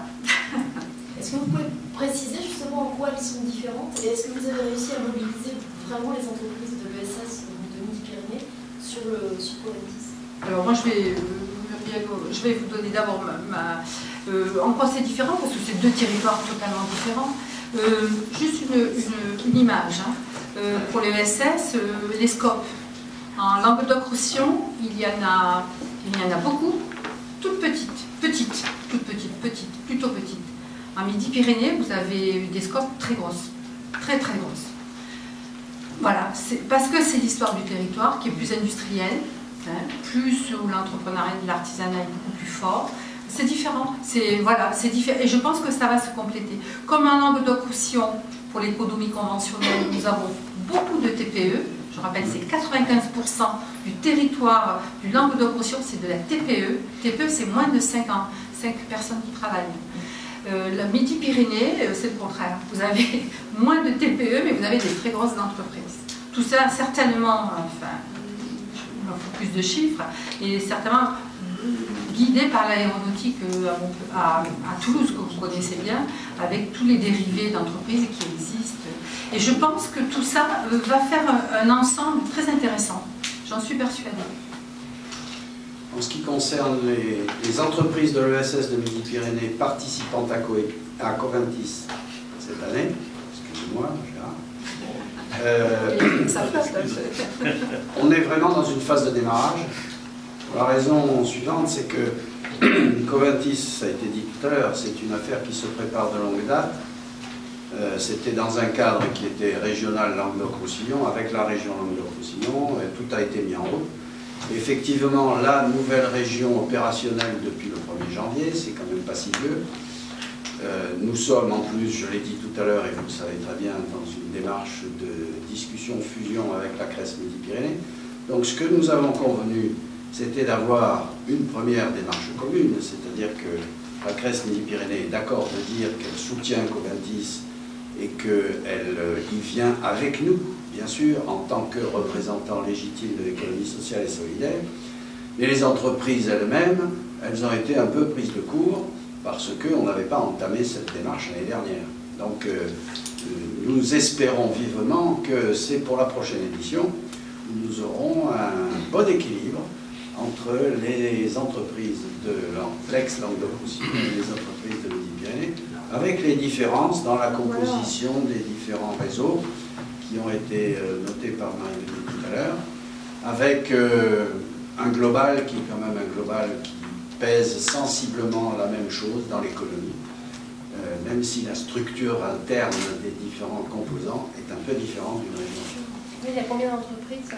Est-ce que vous pouvez préciser justement en quoi elles sont différentes et est-ce que vous avez réussi à mobiliser vraiment les entreprises de l'ESS de Midi-Pyrénées sur Coventis? Alors moi je vais vous donner d'abord en quoi c'est différent, parce que c'est deux territoires totalement différents. Juste une image. Pour les les scopes. En Languedoc-Roussillon, il y en a beaucoup, toutes petites, plutôt petites. En Midi-Pyrénées, vous avez des scopes très grosses, très grosses. Voilà, parce que c'est l'histoire du territoire qui est plus industrielle, où l'entrepreneuriat et l'artisanat est beaucoup plus fort. C'est différent, voilà, c'est différent, et je pense que ça va se compléter. Comme en Languedoc-Roussillon, pour l'économie conventionnelle, nous avons beaucoup de TPE. Je rappelle, c'est 95% du territoire du Languedoc-Roussillon, c'est de la TPE. TPE, c'est moins de 5 personnes qui travaillent. La Midi-Pyrénées, c'est le contraire. Vous avez moins de TPE, mais vous avez des très grosses entreprises. Tout ça, certainement, enfin, il faut plus de chiffres, et certainement guidé par l'aéronautique à Toulouse, que vous connaissez bien, avec tous les dérivés d'entreprises qui existent. Et je pense que tout ça va faire un ensemble très intéressant. J'en suis persuadée. En ce qui concerne les entreprises de l'ESS de Midi-Pyrénées participantes à Coventis cette année, excusez-moi, on est vraiment dans une phase de démarrage. La raison suivante, c'est que Coventis, ça a été dit tout à l'heure, c'est une affaire qui se prépare de longue date. C'était dans un cadre qui était régional Languedoc-Roussillon, avec la région Languedoc-Roussillon, et tout a été mis en route. Effectivement, la nouvelle région opérationnelle depuis le 1er janvier, c'est quand même pas si vieux. Nous sommes en plus, je l'ai dit tout à l'heure, et vous le savez très bien, dans une démarche de discussion-fusion avec la CRES Midi-Pyrénées. Donc ce que nous avons convenu, c'était d'avoir une première démarche commune, c'est-à-dire que la CRES Midi-Pyrénées est d'accord de dire qu'elle soutient Coventis et qu'elle y vient avec nous, bien sûr, en tant que représentant légitime de l'économie sociale et solidaire. Mais les entreprises elles-mêmes, elles ont été un peu prises de court parce qu'on n'avait pas entamé cette démarche l'année dernière. Donc nous espérons vivement que c'est pour la prochaine édition où nous aurons un bon équilibre entre les entreprises de l'ex-Languedoc-Roussillon et les entreprises de Midi-Pyrénées, avec les différences dans la composition des différents réseaux qui ont été notés par Marie-Mélie tout à l'heure, avec un global qui est quand même un global qui pèse sensiblement la même chose dans l'économie, même si la structure interne des différents composants est un peu différente d'une région. Il y a combien d'entreprises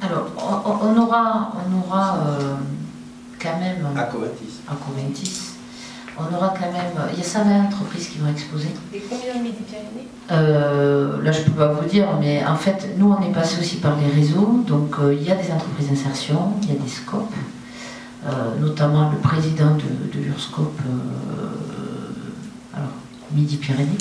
Alors, on aura quand même... À Coventis. À Coventis. On aura quand même... Il y a 120 entreprises qui vont exposer. Et combien de Midi-Pyrénées Là, je ne peux pas vous dire, mais en fait, nous, on est passé aussi par les réseaux. Donc, il y a des entreprises d'insertion, il y a des scopes, notamment le président de l'URSCOP, alors Midi-Pyrénées,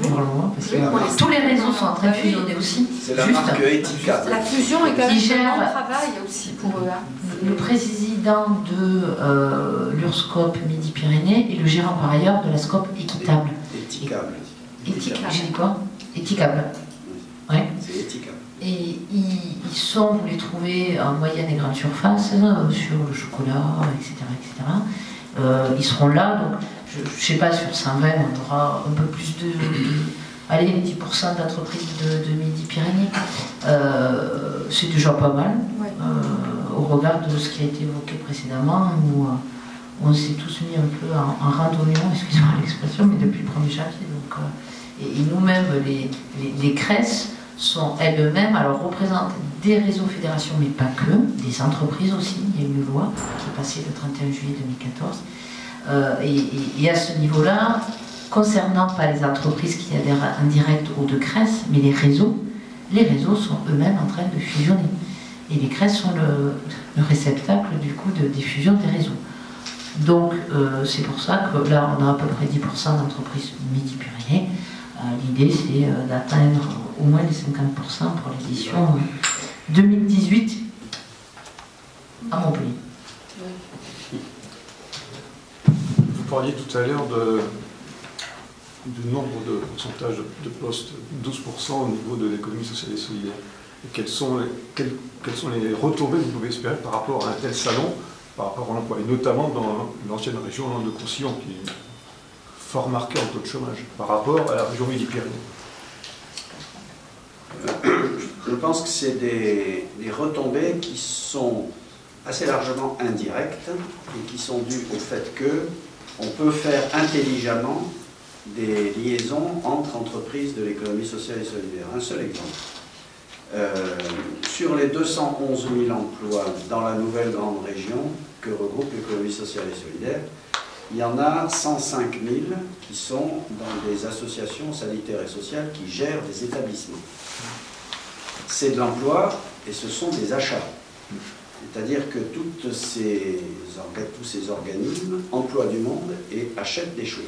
pour le moment, parce que tous les réseaux sont en train de fusionner aussi. C'est la marque Etika. La fusion est quand même gère- un travail aussi pour eux. Hein. Le président de l'URSCOP Midi-Pyrénées est le gérant par ailleurs de la SCOP Équitable. Etikable. J'ai dit quoi? Équitable. Ouais. C'est Etikable. Et ils sont, vous les trouvez en moyenne et grande surface, sur le chocolat, etc. Ils seront là, donc je ne sais pas, sur 120, on aura un peu plus allez, 10% d'entreprises de Midi-Pyrénées. C'est déjà pas mal, Ouais. au regard de ce qui a été évoqué précédemment, où on s'est tous mis un peu en randonnion, excusez-moi l'expression, mais depuis le 1er janvier. Donc, et nous-mêmes, les CRES sont elles-mêmes, alors représentent des réseaux fédérations, mais pas que, des entreprises aussi. Il y a une loi qui est passée le 31 juillet 2014. Et à ce niveau-là, concernant pas les entreprises qui adhèrent en direct aux deux CRES, mais les réseaux sont eux-mêmes en train de fusionner. Et les CRES sont le réceptacle du coup de diffusion des réseaux. Donc c'est pour ça que là on a à peu près 10% d'entreprises Midi-Pyrénées. L'idée c'est d'atteindre au moins les 50% pour l'édition 2018 à Montpellier. Vous parliez tout à l'heure du nombre de pourcentage de postes, 12% au niveau de l'économie sociale et solidaire. Et quelles sont les retombées que vous pouvez espérer par rapport à un tel salon, par rapport à l'emploi, et notamment dans l'ancienne région Landes-de-Roussillon, qui est fort marquée en taux de chômage, par rapport à la région Midi-Pyrénées? Je pense que c'est des retombées qui sont assez largement indirectes et qui sont dues au fait qu'on peut faire intelligemment des liaisons entre entreprises de l'économie sociale et solidaire. Un seul exemple. Sur les 211 000 emplois dans la nouvelle grande région que regroupe l'économie sociale et solidaire, il y en a 105 000 qui sont dans des associations sanitaires et sociales qui gèrent des établissements. C'est de l'emploi et ce sont des achats. C'est-à-dire que tous ces organismes emploient du monde et achètent des choses.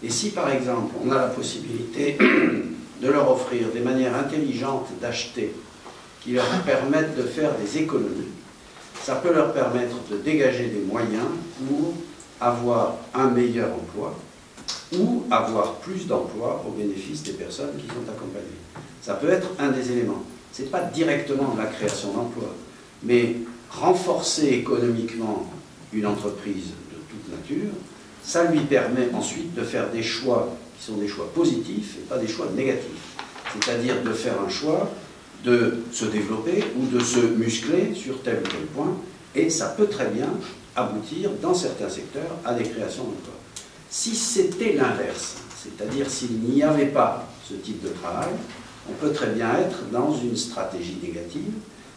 Et si par exemple on a la possibilité de leur offrir des manières intelligentes d'acheter qui leur permettent de faire des économies, ça peut leur permettre de dégager des moyens pour avoir un meilleur emploi ou avoir plus d'emplois au bénéfice des personnes qui sont accompagnées. Ça peut être un des éléments. Ce n'est pas directement de la création d'emplois, mais renforcer économiquement une entreprise de toute nature, ça lui permet ensuite de faire des choix qui sont des choix positifs et pas des choix négatifs. C'est-à-dire de faire un choix de se développer ou de se muscler sur tel ou tel point, et ça peut très bien aboutir dans certains secteurs à des créations d'emplois. Si c'était l'inverse, c'est-à-dire s'il n'y avait pas ce type de travail, on peut très bien être dans une stratégie négative,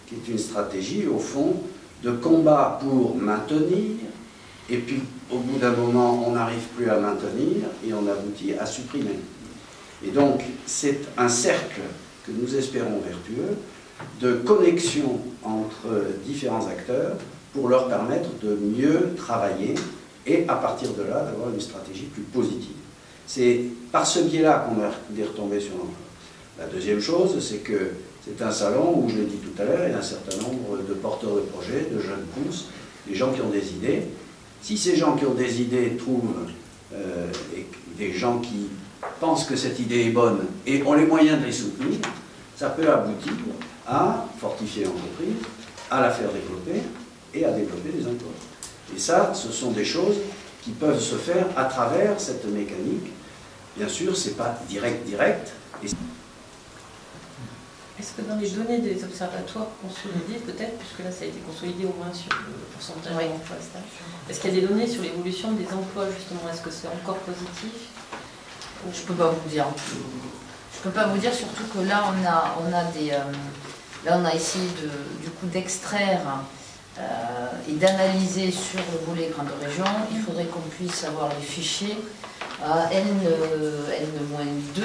qui est une stratégie, au fond, de combat pour maintenir, et puis au bout d'un moment, on n'arrive plus à maintenir, et on aboutit à supprimer. Et donc, c'est un cercle que nous espérons vertueux, de connexion entre différents acteurs, pour leur permettre de mieux travailler, et à partir de là, d'avoir une stratégie plus positive. C'est par ce biais-là qu'on a des retombées sur l'emploi. La deuxième chose, c'est que c'est un salon où, je l'ai dit tout à l'heure, il y a un certain nombre de porteurs de projets, de jeunes pousses, des gens qui ont des idées. Si ces gens qui ont des idées trouvent des gens qui pensent que cette idée est bonne et ont les moyens de les soutenir, ça peut aboutir à fortifier l'entreprise, à la faire développer et à développer des emplois. Et ça, ce sont des choses qui peuvent se faire à travers cette mécanique. Bien sûr, ce n'est pas direct. Est-ce que dans les données des observatoires consolidés, peut-être, puisque là ça a été consolidé au moins sur le pourcentage d'emplois, est-ce qu'il y a des données sur l'évolution des emplois justement? Est-ce que c'est encore positif? Je peux pas vous dire. Je peux pas vous dire, surtout que là on a essayé du coup d'extraire et d'analyser sur le volet grande région. Il faudrait qu'on puisse avoir les fichiers N-2,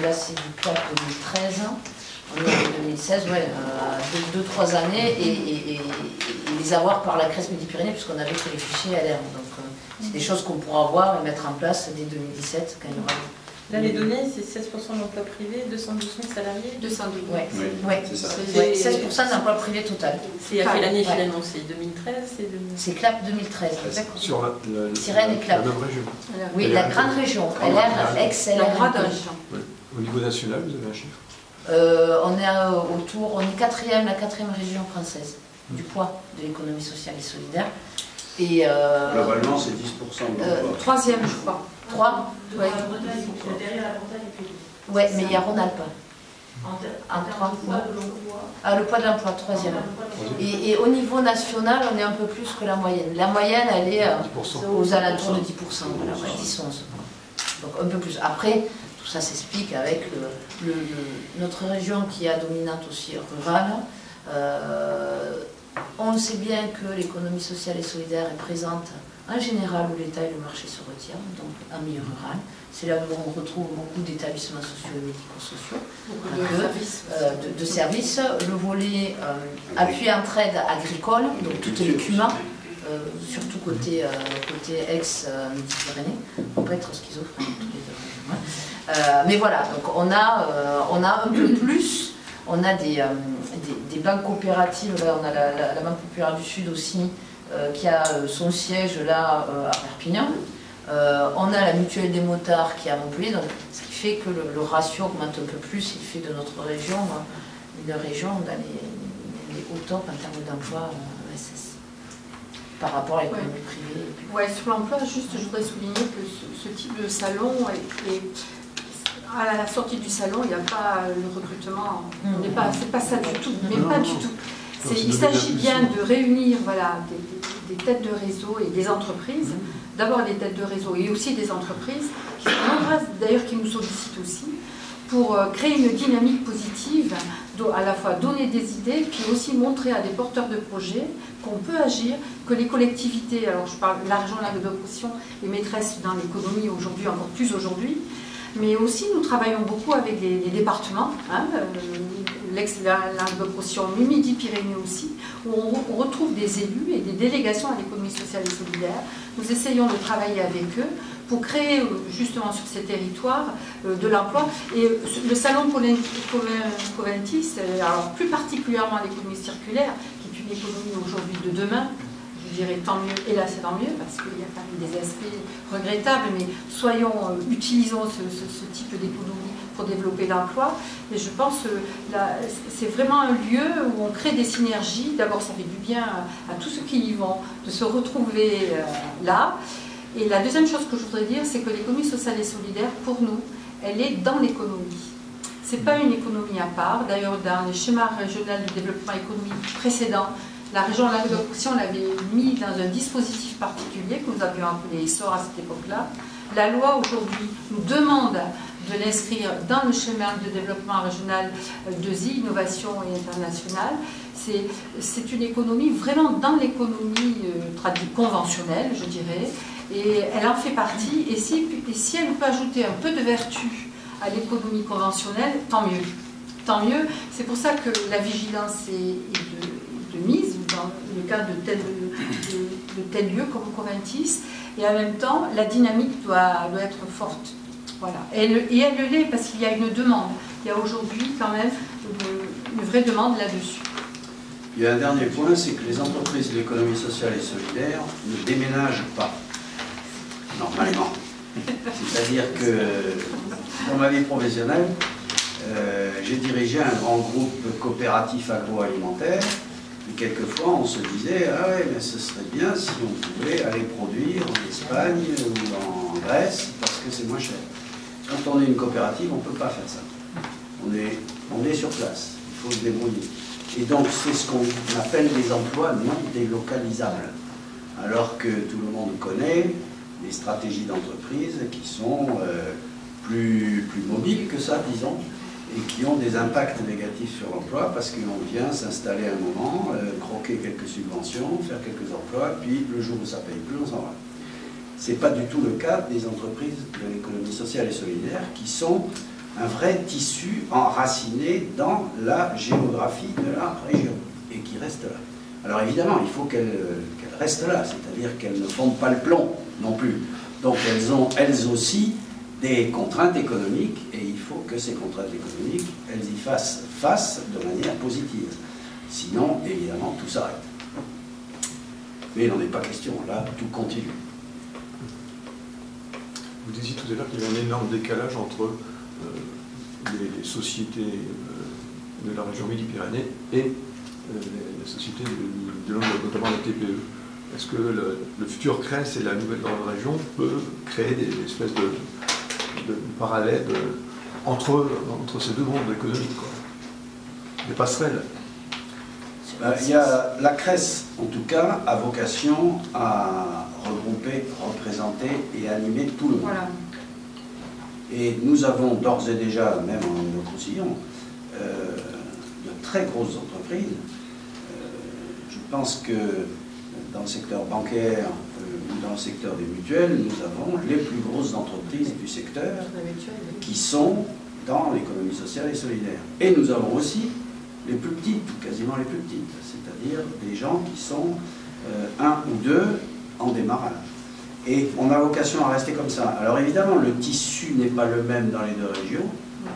là c'est du CAP 2013. On est en 2016, 2-3 années, et les avoir par la CRES Midi-Pyrénées, puisqu'on avait que les fichiers LR. Donc c'est des choses qu'on pourra avoir et mettre en place dès 2017, quand il y aura Là, les données, c'est 16% d'emplois privés, 212 000 salariés. 212 000. Ouais. Oui, Ouais. c'est ça. Ouais, 16% d'emploi privé total. C'est à quelle année Ouais. finalement? C'est 2013? C'est CLAP 2013. Sur la Sirène et Clap. même région. Oui, la grande région. LR, ex-LR. La grande région. Oui. Au niveau national, vous avez un chiffre? On est quatrième, la quatrième région française du poids de l'économie sociale et solidaire. Et Globalement, c'est 10% de l'emploi. Troisième, je crois. 3. Ouais. Derrière la Bretagne et puis. Ouais, mais il y a Rhône-Alpes. En trois. poids de l'emploi. Ah, le poids de l'emploi, troisième. Et au niveau national, on est un peu plus que la moyenne. La moyenne, elle est aux alentours de 10%. Voilà, ouais, 10-11. Donc un peu plus. Après, tout ça s'explique avec notre région qui est dominante aussi rurale. On sait bien que l'économie sociale et solidaire est présente en général où l'État et le marché se retirent, donc en milieu rural. C'est là où on retrouve beaucoup d'établissements sociaux et médico-sociaux, de services. Le volet appui entraide agricole, donc toutes les CUMA, surtout côté ex-Méditerranée. On peut être schizophrène tous les deux. Mais voilà, donc on a un peu plus. On a des banques coopératives, là on a la Banque populaire du Sud aussi, qui a son siège là à Perpignan. On a la mutuelle des motards qui est à Montpellier, donc ce qui fait que le ratio augmente un peu plus, il fait de notre région une région dans les hauts top en termes d'emploi ESS par rapport à l'économie privée. Ouais, sur l'emploi, juste je voudrais souligner que ce type de salon est à la sortie du salon, il n'y a pas le recrutement, c'est pas ça du tout, mais pas du tout. Il s'agit bien de réunir des têtes de réseau et des entreprises, d'abord des têtes de réseau et aussi des entreprises, qui sont nombreuses d'ailleurs qui nous sollicitent aussi, pour créer une dynamique positive, à la fois donner des idées, puis aussi montrer à des porteurs de projets qu'on peut agir, que les collectivités, alors je parle de la région Languedoc-Roussillon, est maîtresse dans l'économie aujourd'hui, encore plus aujourd'hui, mais aussi nous travaillons beaucoup avec les départements, l'ex-Languedoc-Roussillon, Midi-Pyrénées aussi, où on retrouve des élus et des délégations à l'économie sociale et solidaire. Nous essayons de travailler avec eux pour créer justement sur ces territoires de l'emploi. Et le salon Coventis, alors plus particulièrement l'économie circulaire, qui est une économie aujourd'hui de demain, je dirais tant mieux, et là c'est tant mieux, parce qu'il y a quand même des aspects regrettables, mais utilisons ce type d'économie pour développer l'emploi. Et je pense que c'est vraiment un lieu où on crée des synergies. D'abord, ça fait du bien à tous ceux qui y vont de se retrouver là. Et la deuxième chose que je voudrais dire, c'est que l'économie sociale et solidaire, pour nous, elle est dans l'économie. Ce n'est pas une économie à part. D'ailleurs, dans les schémas régionaux de développement économique précédents, la région Languedoc-Roussillon l'avait mis dans un dispositif particulier que nous avions appelé ESSOR à cette époque-là. La loi aujourd'hui nous demande de l'inscrire dans le schéma de développement régional 2I, innovation et internationale. C'est une économie vraiment dans l'économie conventionnelle, je dirais, et elle en fait partie. Et si elle peut ajouter un peu de vertu à l'économie conventionnelle, tant mieux. Tant mieux. C'est pour ça que la vigilance est de mise dans le cadre de tel lieu comme Coventis, et en même temps la dynamique doit être forte. Voilà. Et elle l'est parce qu'il y a une demande. Il y a aujourd'hui quand même une vraie demande là-dessus. Il y a un dernier point, c'est que les entreprises de l'économie sociale et solidaire ne déménagent pas, normalement. C'est-à-dire que dans ma vie professionnelle, j'ai dirigé un grand groupe coopératif agroalimentaire. Et quelquefois, on se disait, ah ouais, mais ce serait bien si on pouvait aller produire en Espagne ou en Grèce, parce que c'est moins cher. Quand on est une coopérative, on ne peut pas faire ça. On est sur place, il faut se débrouiller. Et donc, c'est ce qu'on appelle des emplois non délocalisables. Alors que tout le monde connaît des stratégies d'entreprise qui sont plus mobiles que ça, disons, et qui ont des impacts négatifs sur l'emploi parce qu'on vient s'installer un moment, croquer quelques subventions, faire quelques emplois, puis le jour où ça ne paye plus, on s'en va. Ce n'est pas du tout le cas des entreprises de l'économie sociale et solidaire qui sont un vrai tissu enraciné dans la géographie de la région et qui restent là. Alors évidemment, il faut qu'elles restent là, c'est-à-dire qu'elles ne fondent pas le plomb non plus. Donc elles ont elles aussi des contraintes économiques, et il faut que ces contraintes économiques, elles y fassent face de manière positive. Sinon, évidemment, tout s'arrête. Mais il n'en est pas question, là, tout continue. Vous disiez tout à l'heure qu'il y avait un énorme décalage entre les sociétés de la région Midi-Pyrénées et les sociétés de Languedoc, notamment la TPE. Est-ce que le futur CRES et la nouvelle grande région peut créer des espèces de parallèles entre ces deux mondes économiques, quoi. Des passerelles? La CRES, en tout cas, a vocation à regrouper, représenter et animer tout le monde. Voilà. Et nous avons d'ores et déjà, même en notre roussillon, de très grosses entreprises. Je pense que dans le secteur bancaire ou dans le secteur des mutuelles, nous avons les plus grosses entreprises du secteur qui sont dans l'économie sociale et solidaire. Et nous avons aussi les plus petites, ou quasiment les plus petites, c'est-à-dire des gens qui sont un ou deux en démarrage. Et on a vocation à rester comme ça. Alors évidemment, le tissu n'est pas le même dans les deux régions,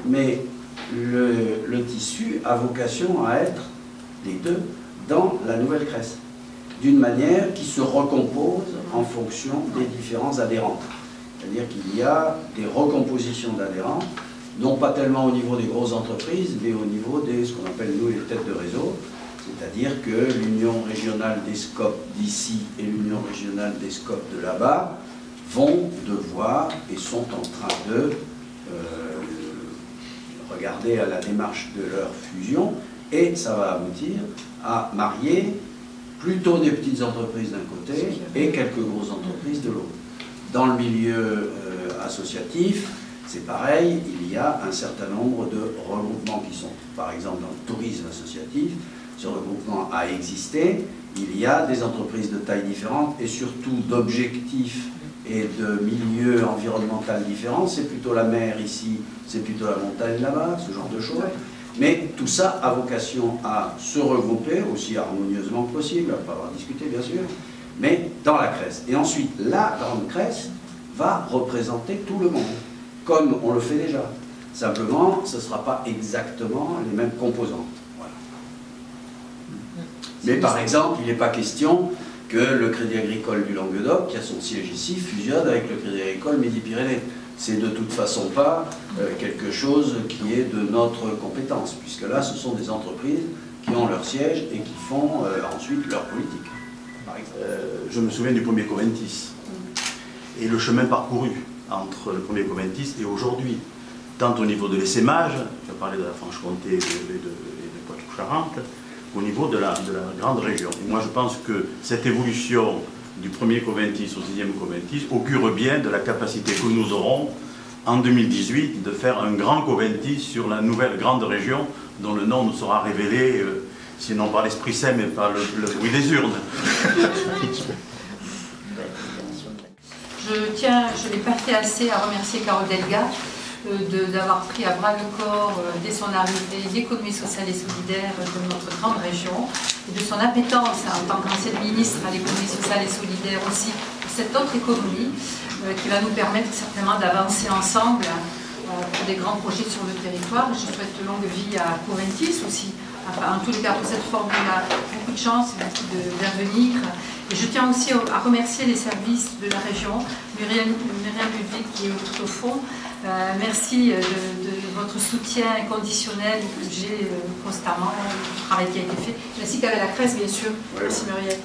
mais le tissu a vocation à être, les deux, dans la nouvelle CRES, d'une manière qui se recompose en fonction des différents adhérents. C'est-à-dire qu'il y a des recompositions d'adhérents, non pas tellement au niveau des grosses entreprises, mais au niveau des, ce qu'on appelle nous les têtes de réseau, c'est-à-dire que l'union régionale des SCOP d'ici et l'union régionale des SCOP de là-bas vont devoir et sont en train de regarder à la démarche de leur fusion, et ça va aboutir à marier plutôt des petites entreprises d'un côté et quelques grosses entreprises de l'autre. Dans le milieu associatif, c'est pareil, il y a un certain nombre de regroupements qui sont, par exemple, dans le tourisme associatif. Ce regroupement a existé, il y a des entreprises de taille différentes et surtout d'objectifs et de milieux environnementaux différents. C'est plutôt la mer ici, c'est plutôt la montagne là-bas, ce genre de choses. Mais tout ça a vocation à se regrouper aussi harmonieusement que possible, on va avoir discuté bien sûr, mais dans la CRES. Et ensuite, la grande CRES va représenter tout le monde, comme on le fait déjà. Simplement, ce ne sera pas exactement les mêmes composants. Voilà. Mais par exemple, il n'est pas question que le Crédit Agricole du Languedoc, qui a son siège ici, fusionne avec le Crédit Agricole Midi-Pyrénées. C'est de toute façon pas quelque chose qui est de notre compétence, puisque là, ce sont des entreprises qui ont leur siège et qui font ensuite leur politique. Par exemple. Je me souviens du premier Coventis et le chemin parcouru entre le premier Coventis et aujourd'hui, tant au niveau de l'essaimage, tu as parlé de la Franche-Comté et de Poitou-Charentes, au niveau de la grande région. Et moi, je pense que cette évolution du premier Coventis au 6e Coventis augure bien de la capacité que nous aurons en 2018 de faire un grand Coventis sur la nouvelle grande région dont le nom nous sera révélé, sinon par l'Esprit Saint, mais par le bruit des urnes. Je n'ai pas fait assez à remercier Carole Delga d'avoir pris à bras le corps dès son arrivée l'économie sociale et solidaire de notre grande région, et de son appétence en tant qu'ancienne ministre à l'économie sociale et solidaire aussi pour cette autre économie qui va nous permettre certainement d'avancer ensemble pour des grands projets sur le territoire. Je souhaite longue vie à Coventis aussi, enfin, en tous les cas pour cette formule-là, beaucoup de chance, beaucoup d'avenir. Et je tiens aussi à remercier les services de la région, Myriam Ludwig qui est tout au fond. Merci de votre soutien inconditionnel que j'ai constamment, du travail qui a été fait, ainsi qu'avec la CRES bien sûr. Merci Muriel.